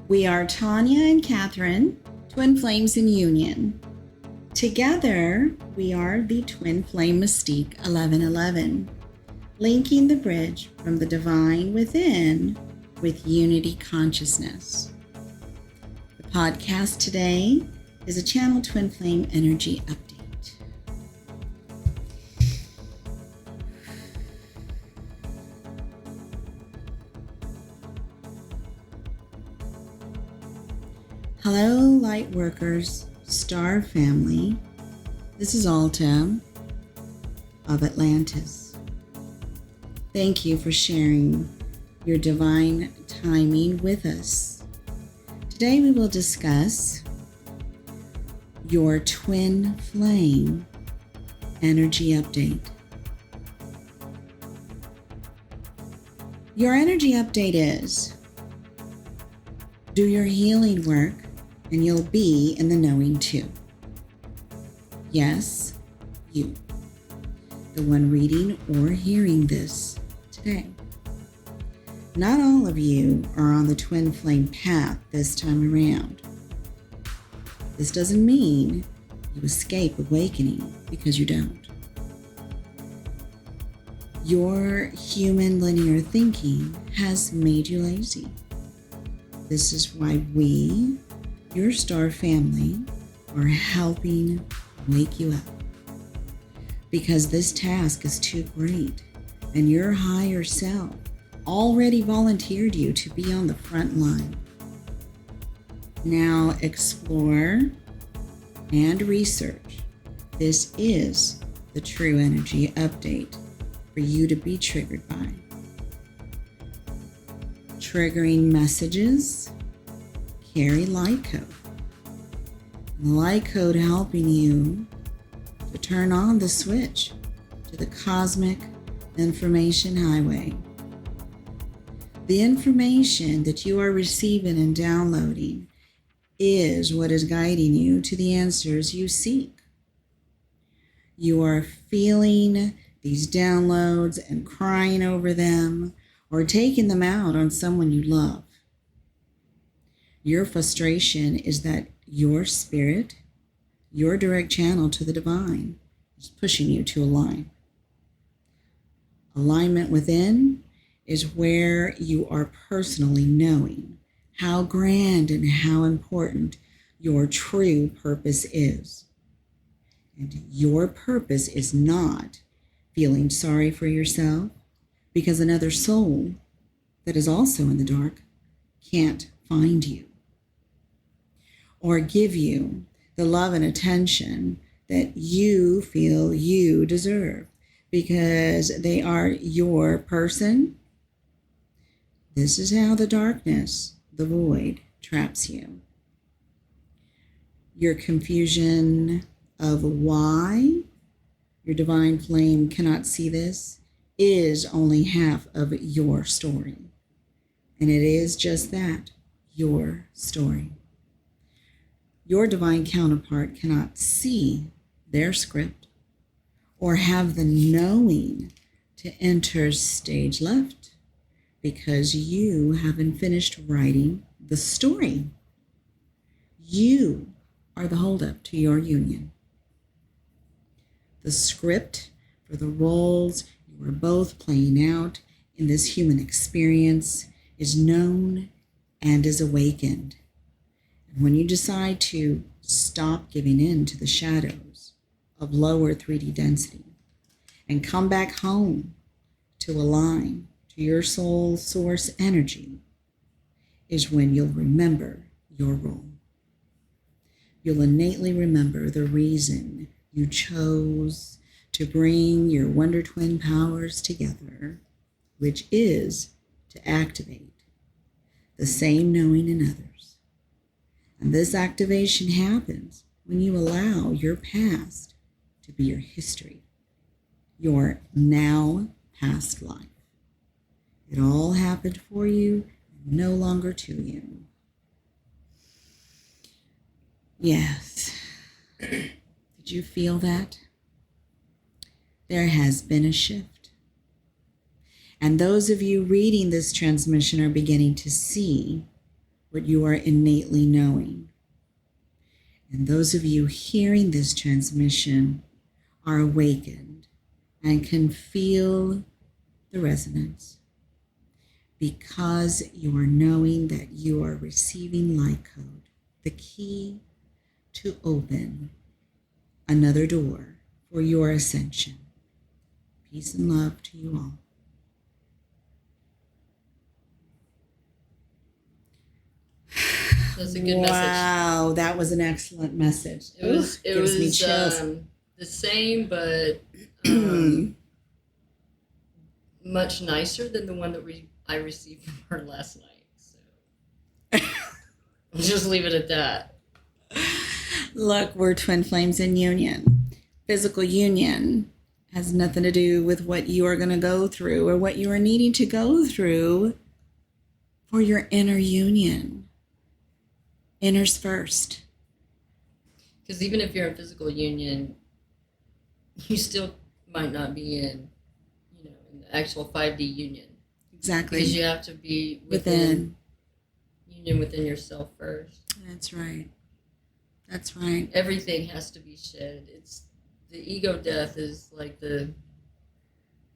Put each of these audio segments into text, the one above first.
We are Tanya and Catherine, twin flames in union. Together, we are the Twin Flame Mystique 1111, linking the bridge from the divine within with unity consciousness. The podcast today is a Channel Twin Flame Energy Update. Hello, light workers, star family. This is Alta of Atlantis. Thank you for sharing your divine timing with us. Today we will discuss your twin flame energy update. Your energy update is: do your healing work and you'll be in the knowing too. Yes, you, the one reading or hearing this today. Not all of you are on the twin flame path this time around. This doesn't mean you escape awakening, because you don't. Your human linear thinking has made you lazy. This is why we, your star family, are helping wake you up. Because this task is too great, and your higher self already volunteered you to be on the front line. Now explore and research. This is the true energy update for you to be triggered by. Triggering messages carry light code. The light code helping you to turn on the switch to the cosmic information highway. The information that you are receiving and downloading is what is guiding you to the answers you seek. You are feeling these downloads and crying over them, or taking them out on someone you love. Your frustration is that your spirit, your direct channel to the divine, is pushing you to align. Alignment within is where you are personally knowing how grand and how important your true purpose is. And your purpose is not feeling sorry for yourself because another soul that is also in the dark can't find you, or give you the love and attention that you feel you deserve because they are your person. This is how the darkness, the void, traps you. Your confusion of why your divine flame cannot see this is only half of your story. And it is just that, your story. Your divine counterpart cannot see their script or have the knowing to enter stage left because you haven't finished writing the story. You are the holdup to your union. The script for the roles you are both playing out in this human experience is known and is awakened. And when you decide to stop giving in to the shadows of lower 3D density and come back home to align to your soul source energy, is when you'll remember your role. You'll innately remember the reason you chose to bring your Wonder Twin powers together, which is to activate the same knowing in others. And this activation happens when you allow your past to be your history, your now past life. It all happened for you, and no longer to you. Yes. Did you feel that? There has been a shift. And those of you reading this transmission are beginning to see what you are innately knowing. And those of you hearing this transmission are awakened and can feel the resonance because you are knowing that you are receiving light code, the key to open another door for your ascension. Peace and love to you all. That's a good message. Wow, that was an excellent message. It was me chills. The same, but much nicer than the one that I received from her last night. So I'll just leave it at that. Look, we're twin flames in union. Physical union has nothing to do with what you are going to go through or what you are needing to go through for your inner union. Inner's first. Because even if you're in physical union, you still might not be in the actual 5D union. Exactly. Because you have to be within union within yourself first. That's right. That's right. Everything has to be shed. It's the ego death is like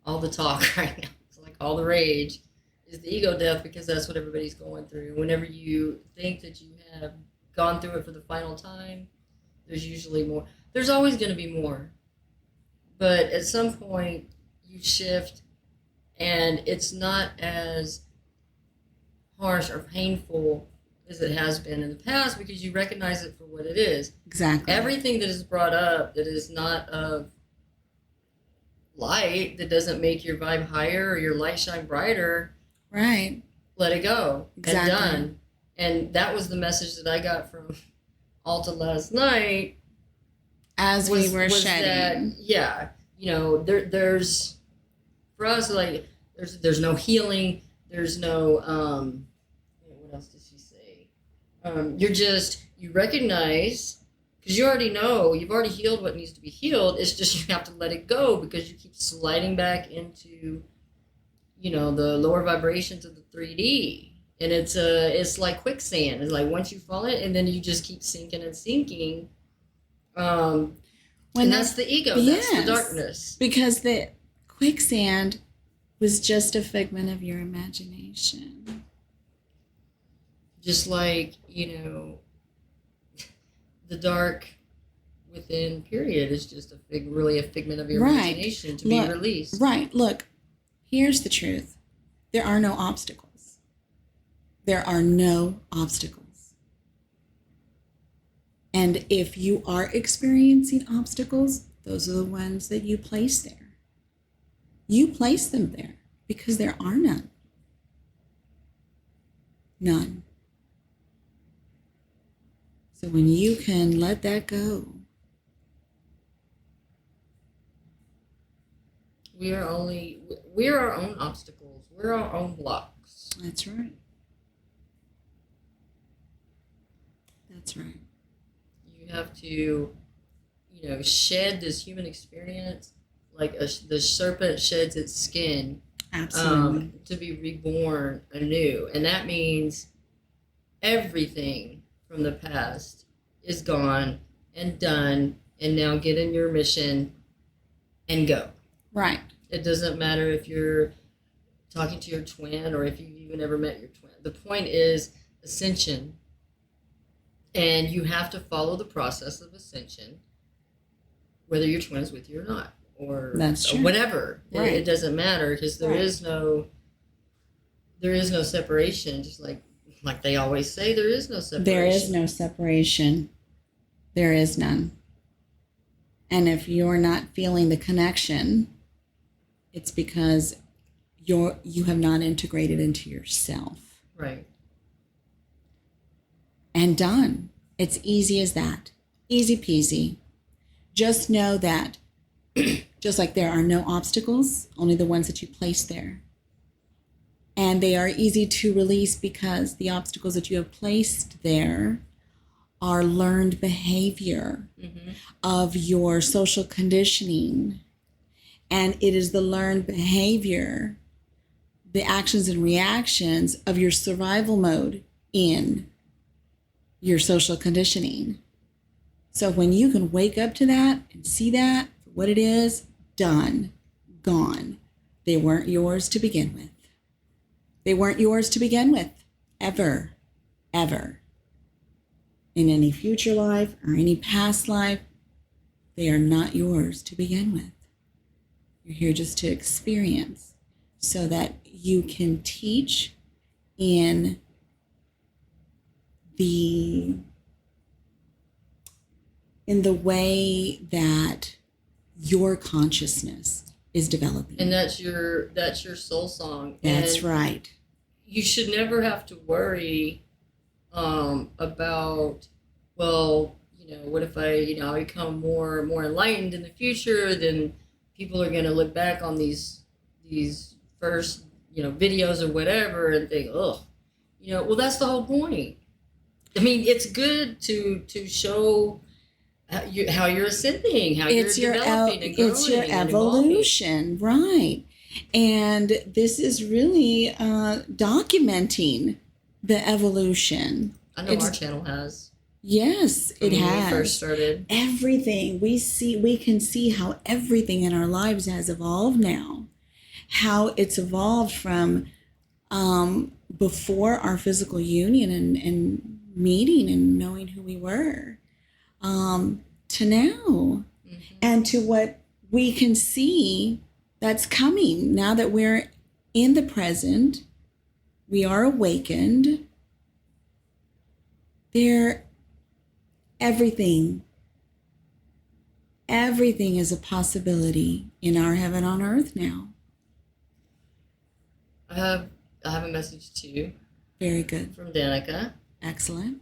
all the talk right now. It's like all the rage is the ego death because that's what everybody's going through. Whenever you think that you have gone through it for the final time, there's usually more. There's always going to be more. But at some point, you shift, and it's not as harsh or painful as it has been in the past because you recognize it for what it is. Exactly. Everything that is brought up that is not of light, that doesn't make your vibe higher or your light shine brighter, right? Let it go. Exactly. And done. And that was the message that I got from Alta last night. As we were shedding. There's for us, like, there's no healing. There's no, what else did she say? You recognize, because you already know, you've already healed what needs to be healed. It's just you have to let it go because you keep sliding back into, the lower vibrations of the 3D. And it's like quicksand. It's like once you fall in, and then you just keep sinking and sinking. And that's the ego. Yes, that's the darkness. Because the quicksand was just a figment of your imagination. Just like, the dark within period is just really a figment of your imagination to be released. Right. Look, here's the truth. There are no obstacles. There are no obstacles. And if you are experiencing obstacles, those are the ones that you place there. You place them there because there are none. None. So when you can let that go. We are our own obstacles. We're our own blocks. That's right. That's right. You have to, shed this human experience like the serpent sheds its skin. Absolutely. To be reborn anew. And that means everything from the past is gone and done, and now get in your mission and go. Right. It doesn't matter if you're talking to your twin or if you've even ever met your twin. The point is ascension. And you have to follow the process of ascension, whether your twin is with you or not, or whatever. Right. It doesn't matter because there is no separation. Just like they always say, there is no separation. There is no separation. There is none. And if you're not feeling the connection, it's because you have not integrated into yourself. Right. And done. It's easy as that. Easy peasy. Just know that just like there are no obstacles, only the ones that you place there. And they are easy to release because the obstacles that you have placed there are learned behavior of your social conditioning. And it is the learned behavior, the actions and reactions of your survival mode in your social conditioning. So when you can wake up to that and see that for what it is, done, gone. They weren't yours to begin with. They weren't yours to begin with, ever, ever. In any future life or any past life, they are not yours to begin with. You're here just to experience so that you can teach in the way that your consciousness is developing. And that's your soul song. That's and right. You should never have to worry about, well, what if I become more enlightened in the future, then people are going to look back on these first, videos or whatever and think, oh, well, that's the whole point. I mean, it's good to show how you're ascending, how you're developing and growing. It's your evolution, right? And this is really documenting the evolution. I know our channel has. Yes, it has. When we first started. Everything we can see how everything in our lives has evolved now. How it's evolved from before our physical union and meeting and knowing who we were, to now, and to what we can see that's coming now that we're in the present. We are awakened. Everything is a possibility in our heaven on earth now. I have a message too. Very good. From Danica. Excellent.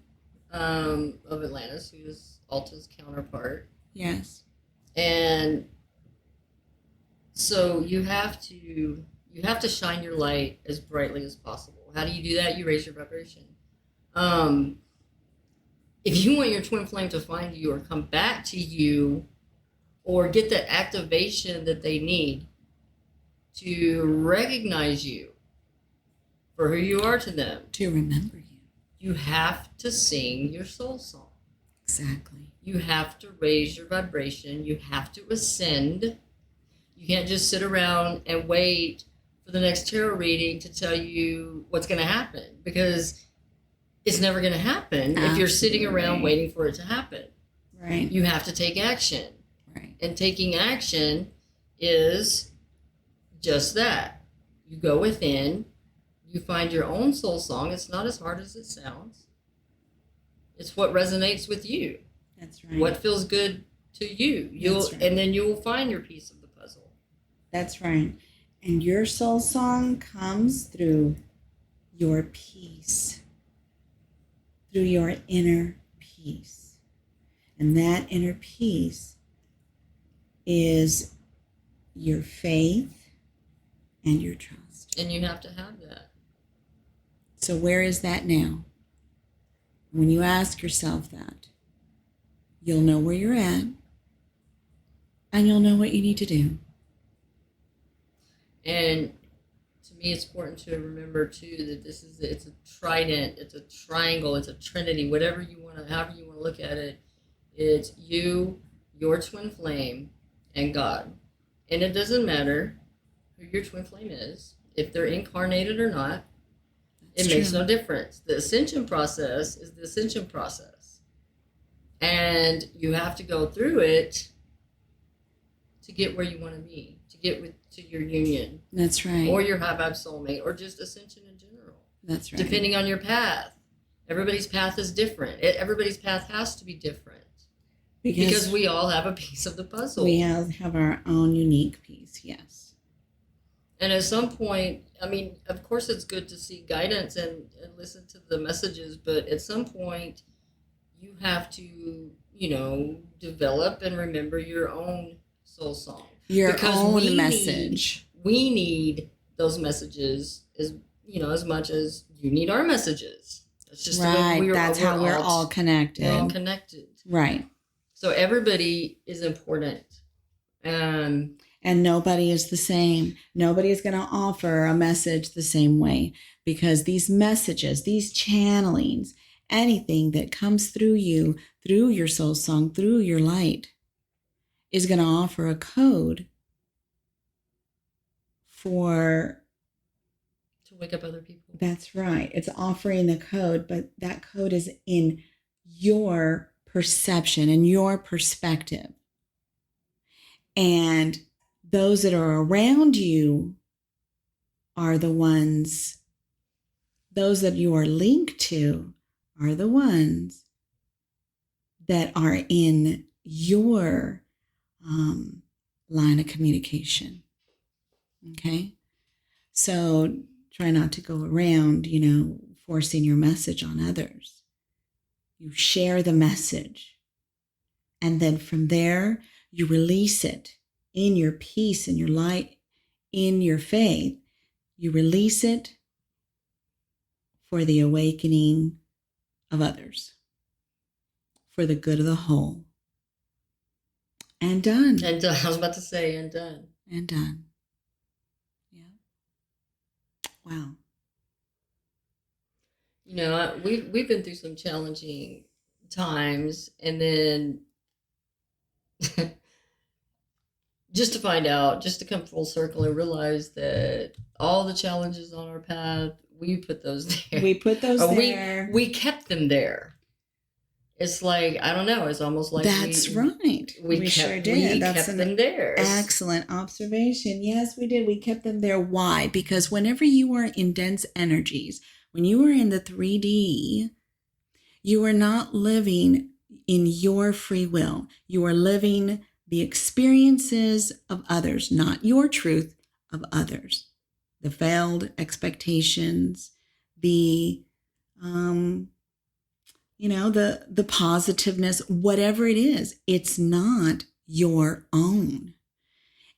Of Atlantis, who is Alta's counterpart. Yes. And so you have to shine your light as brightly as possible. How do you do that? You raise your vibration. If you want your twin flame to find you or come back to you or get that activation that they need to recognize you for who you are to them, to remember you, you have to sing your soul song. Exactly. You have to raise your vibration. You have to ascend. You can't just sit around and wait for the next tarot reading to tell you what's going to happen, because it's never going to happen. Absolutely. If you're sitting around waiting for it to happen. Right. You have to take action. Right. And taking action is just that. You go within, you find your own soul song. It's not as hard as it sounds. It's what resonates with you. That's right. What feels good to you. And then you will find your piece of the puzzle. That's right. And your soul song comes through your peace, through your inner peace. And that inner peace is your faith and your trust. And you have to have that. So where is that now? When you ask yourself that, you'll know where you're at, and you'll know what you need to do. And to me, it's important to remember too that it's a trident, it's a triangle, it's a trinity, however you want to look at it. It's you, your twin flame, and God. And it doesn't matter who your twin flame is, if they're incarnated or not. It makes no difference. The ascension process is the ascension process. And you have to go through it to get where you want to be, to get to your union. That's right. Or your high vibe soulmate, or just ascension in general. That's right. Depending on your path. Everybody's path is different. Everybody's path has to be different. Because we all have a piece of the puzzle. We have our own unique piece, yes. And at some point, I mean, of course it's good to seek guidance and listen to the messages, but at some point you have to, develop and remember your own soul song. Your own message. We need those messages as much as you need our messages. That's just right. That's how we're all connected. We're all connected. Right. So everybody is important. And And nobody is the same. Nobody is going to offer a message the same way, because these messages, these channelings, anything that comes through you, through your soul song, through your light, is going to offer a code for... to wake up other people. That's right. It's offering the code, but that code is in your perception and your perspective. And those that are around you are the ones, those that you are linked to are the ones that are in your line of communication. Okay? So try not to go around, forcing your message on others. You share the message. And then from there, you release it in your peace, in your light, in your faith. You release it for the awakening of others, for the good of the whole. And done. And done. I was about to say, and done. And done. Yeah. Wow. We've been through some challenging times, and then just to find out, just to come full circle and realize that all the challenges on our path, we put those there. We put those there. We kept them there. It's like, I don't know. It's almost like that's right. We sure did. That's kept them there. Excellent observation. Yes, we did. We kept them there. Why? Because whenever you are in dense energies, when you are in the 3D, you are not living in your free will. You are living the experiences of others, not your truth, of others. The failed expectations, the positiveness, whatever it is, it's not your own.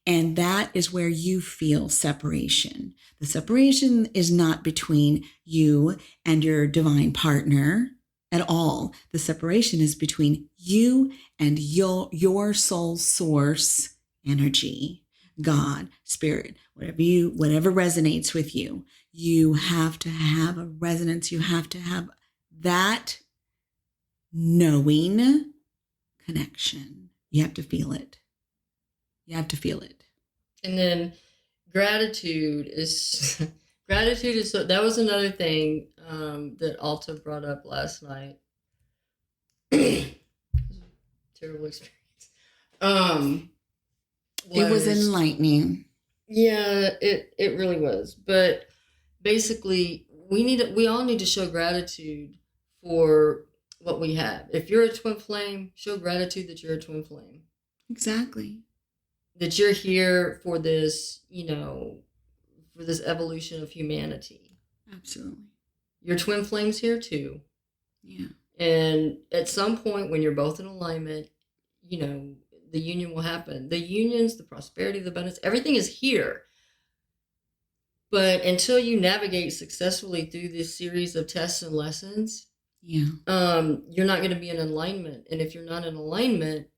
And that is where you feel separation. The separation is not between you and your divine partner at all. The separation is between you and your soul source energy, God, spirit, whatever resonates with you. You have to have a resonance. You have to have that knowing connection. You have to feel it. You have to feel it. And then gratitude is so, that was another thing that Alta brought up last night. Terrible experience. It was enlightening. Yeah, it really was. But basically, we all need to show gratitude for what we have. If you're a twin flame, show gratitude that you're a twin flame. Exactly. That you're here for this, for this evolution of humanity. Absolutely. Your twin flame's here too. Yeah. And at some point when you're both in alignment, the union will happen. The unions, the prosperity, the abundance, everything is here. But until you navigate successfully through this series of tests and lessons, you're not going to be in alignment. And if you're not in alignment,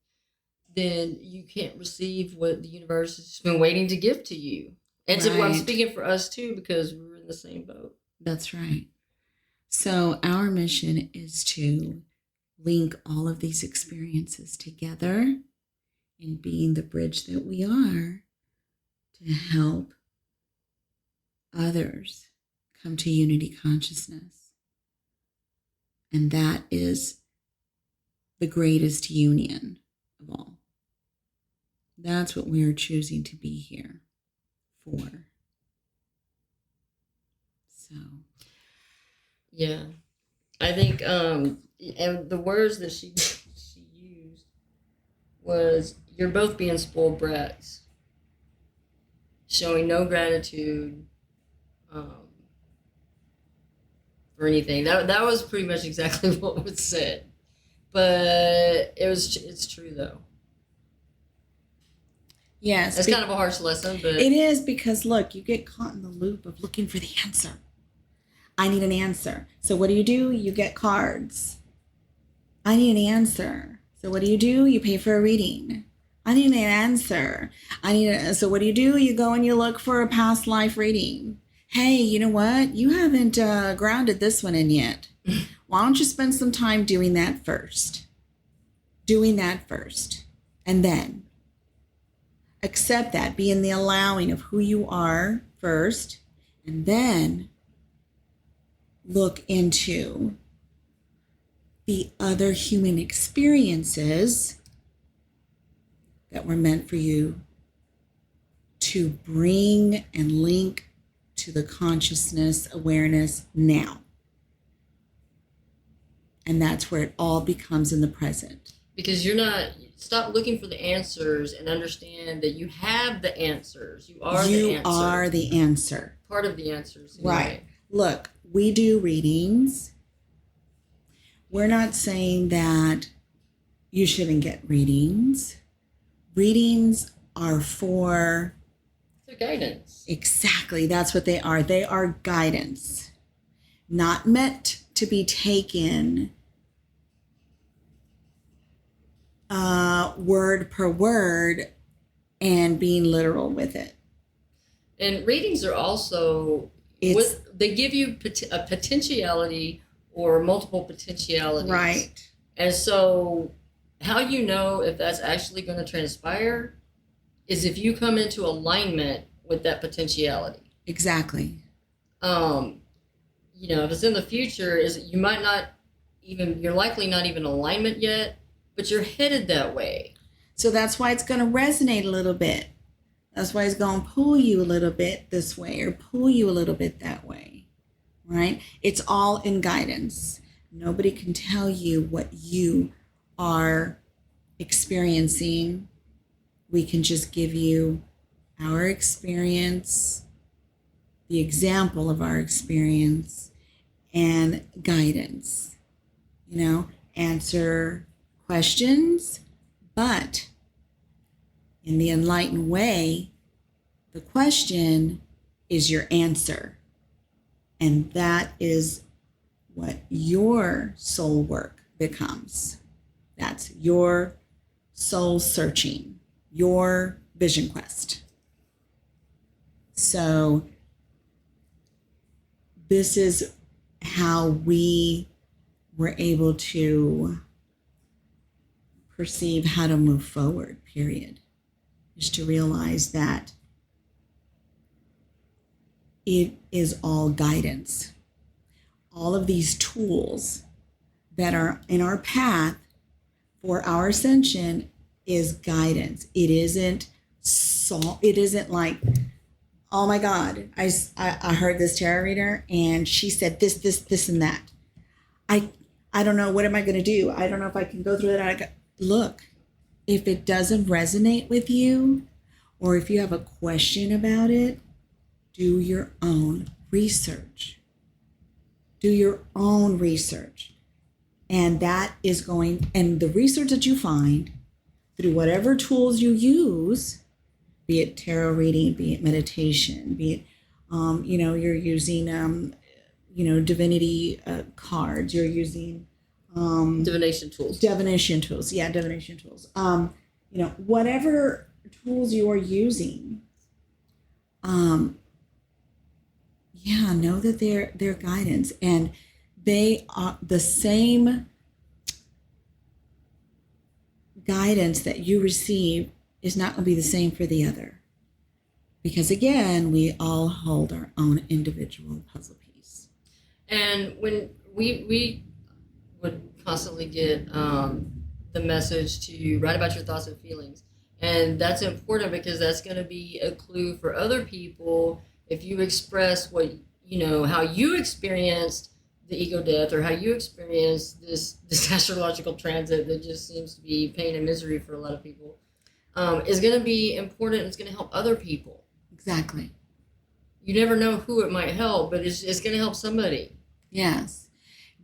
then you can't receive what the universe has been waiting to give to you. And so I'm speaking for us too, because we're in the same boat. That's right. So our mission is to link all of these experiences together and being the bridge that we are to help others come to unity consciousness. And that is the greatest union of all. That's what we are choosing to be here for. So, yeah, I think, and the words that she used was, "You're both being spoiled brats, showing no gratitude for anything." That was pretty much exactly what was said, but it's true though. Yes. It's kind of a harsh lesson, but... It is, because, look, you get caught in the loop of looking for the answer. I need an answer. So what do? You get cards. I need an answer. So what do? You pay for a reading. I need an answer. So what do? You go and you look for a past life reading. Hey, you know what? You haven't grounded this one in yet. Why don't you spend some time doing that first? And then accept that. Be in the allowing of who you are first. And then look into the other human experiences that were meant for you to bring and link to the consciousness awareness now. And that's where it all becomes in the present. Because stop looking for the answers and understand that you have the answers. You are the answer. Part of the answers. Anyway. Right. Look, we do readings. We're not saying that you shouldn't get readings. Readings are for... They're guidance. Exactly. That's what they are. They are guidance. Not meant to be taken word per word and being literal with it. And readings are also... they give you a potentiality or multiple potentialities. Right. And so how you know if that's actually going to transpire is if you come into alignment with that potentiality. Exactly. If it's in the future, you're likely not even alignment yet, but you're headed that way. So that's why it's going to resonate a little bit. That's why it's going to pull you a little bit this way or pull you a little bit that way, right? It's all in guidance. Nobody can tell you what you are experiencing. We can just give you our experience, the example of our experience, and guidance. Answer questions, but in the enlightened way, the question is your answer. And that is what your soul work becomes. That's your soul searching, your vision quest. So this is how we were able to perceive how to move forward, period. Is to realize that it is all guidance. All of these tools that are in our path for our ascension is guidance. It isn't like, oh my God, I heard this tarot reader and she said this, and that. I don't know, what am I going to do? I don't know if I can go through that. Look, if it doesn't resonate with you, or if you have a question about it, do your own research. And that is and the research that you find through whatever tools you use, be it tarot reading, be it meditation, be it, you're using, divinity cards, you're using divination tools. Yeah, divination tools. Whatever tools you are using, know that they're guidance, and they are the same guidance that you receive is not going to be the same for the other, because again, we all hold our own individual puzzle piece. And when we would constantly get the message to write about your thoughts and feelings. And that's important because that's going to be a clue for other people. If you express how you experienced the ego death, or how you experienced this astrological transit that just seems to be pain and misery for a lot of people, is going to be important. It's going to help other people. Exactly. You never know who it might help, but it's going to help somebody. Yes.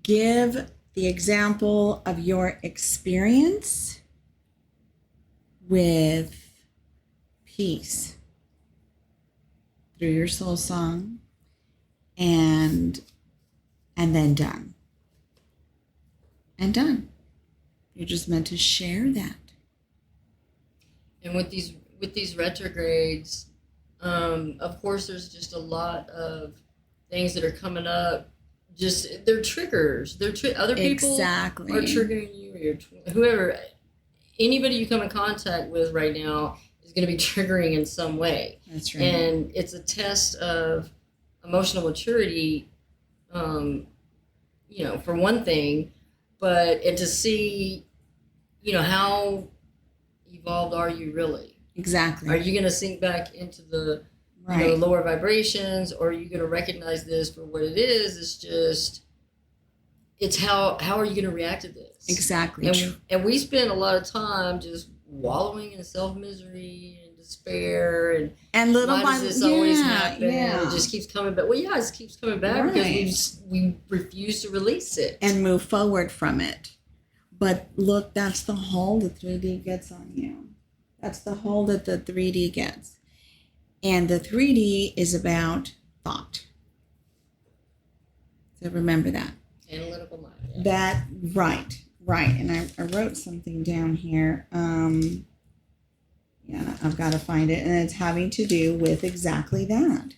Give the example of your experience with peace through your soul song, and then done. You're just meant to share that. And with these retrogrades, of course, there's just a lot of things that are coming up. Just they're triggers. Other people Exactly. are triggering you, or whoever, anybody you come in contact with right now is going to be triggering in some way. That's right. And it's a test of emotional maturity, for one thing, and to see, how evolved are you really? Exactly. Are you going to sink back into the lower vibrations, or are you going to recognize this for what it is? It's how are you going to react to this? Exactly. And we spend a lot of time just wallowing in self-misery and despair, and little why by does this always happen? Yeah. It just keeps coming back. Well, yeah, it keeps coming back because we refuse to release it and move forward from it. But look, that's the hold the 3D gets on you. That's the hold that the 3D gets. And the 3D is about thought. So remember that. Analytical mind. Yeah. That, right. And I wrote something down here. I've got to find it. And it's having to do with exactly that.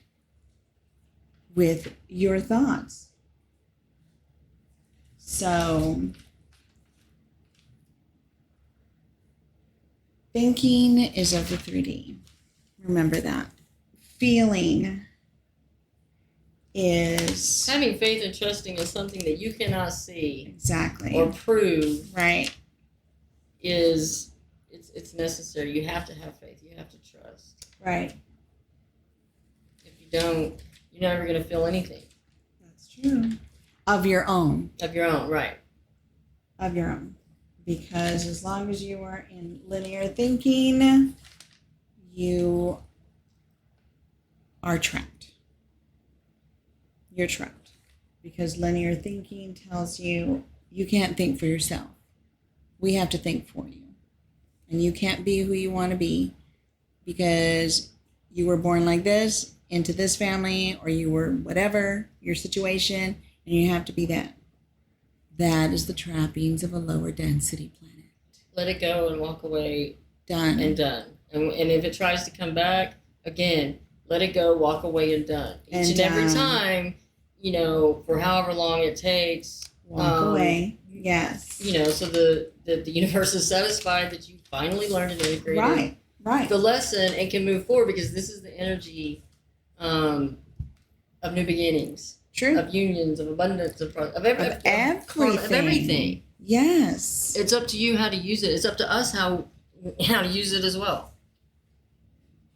With your thoughts. So, thinking is of the 3D. Remember that. Feeling is... Having faith and trusting in something that you cannot see. Exactly. Or prove. Right. It's necessary. You have to have faith. You have to trust. Right. If you don't, you're never going to feel anything. That's true. Of your own. Of your own, right. Of your own. Because as long as you are in linear thinking, you are trapped. You're trapped. Because linear thinking tells you you can't think for yourself. We have to think for you. And you can't be who you want to be because you were born like this, into this family, or you were whatever, your situation, and you have to be that. That is the trappings of a lower density planet. Let it go and walk away. Done. And done. And if it tries to come back, again, let it go, walk away, and done. Each and every time, for however long it takes. Walk away. Yes. So the universe is satisfied that you finally learned and integrated the lesson and can move forward, because this is the energy of new beginnings. True. Of unions, of abundance, of everything. Of everything. Yes. It's up to you how to use it. It's up to us how to use it as well.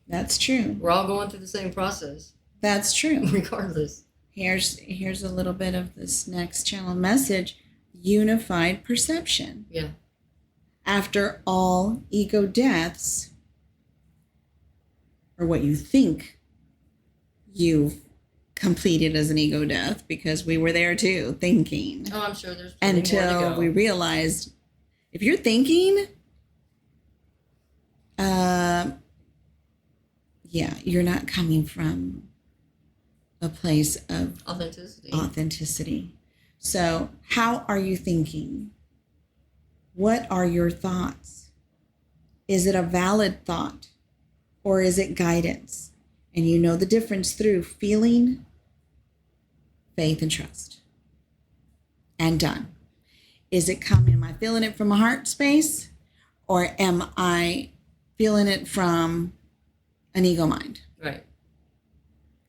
That's true. We're all going through the same process. That's true. Regardless. Here's a little bit of this next channel message. Unified perception. Yeah. After all ego deaths, or what you think you've completed as an ego death, because we were there too, thinking. Oh, I'm sure there's plenty more to until go. we realized if you're thinking, you're not coming from a place of authenticity. So how are you thinking? What are your thoughts? Is it a valid thought, or is it guidance? And you know the difference through feeling, faith, and trust. And done. Is it coming? Am I feeling it from a heart space, or am I feeling it from an ego mind? Right.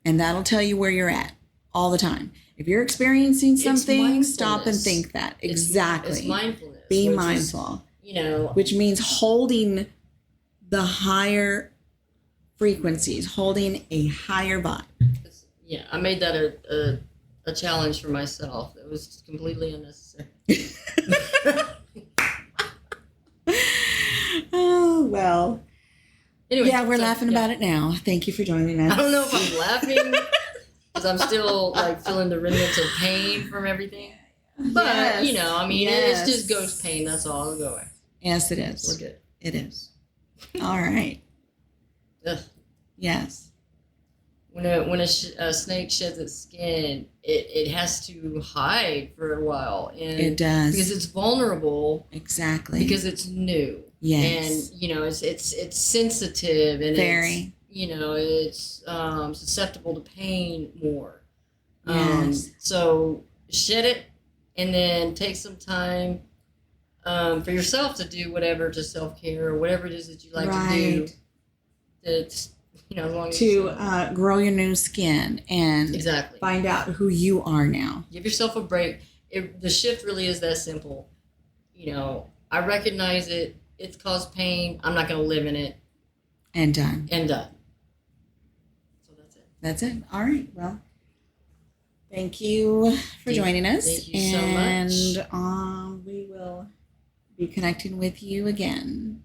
And that'll tell you where you're at all the time. If you're experiencing something, stop and think that. Exactly. It's mindfulness. Be mindful. Which means holding the higher frequencies, holding a higher vibe. I made that a challenge for myself. It was completely unnecessary. Oh, well. Anyway, we're laughing about it now. Thank you for joining us. I don't know if I'm laughing because I'm still feeling the remnants of pain from everything. But, it's just ghost pain. That's all. It'll go away. Yes, it is. We're good. It is. All right. Ugh. Yes. When a snake sheds its skin, it has to hide for a while. And it does. Because it's vulnerable. Exactly. Because it's new. Yes. And it's sensitive, and Very. it's susceptible to pain more. Yes. So shed it, and then take some time for yourself to do whatever, to self-care or whatever it is that you like to do. That's as long as to grow your new skin and exactly find out who you are now. Give yourself a break. The shift really is that simple. I recognize it. It's caused pain. I'm not going to live in it. And done. So that's it. That's it. All right. Well, thank you for joining us. Thank you so much. And we will be connecting with you again.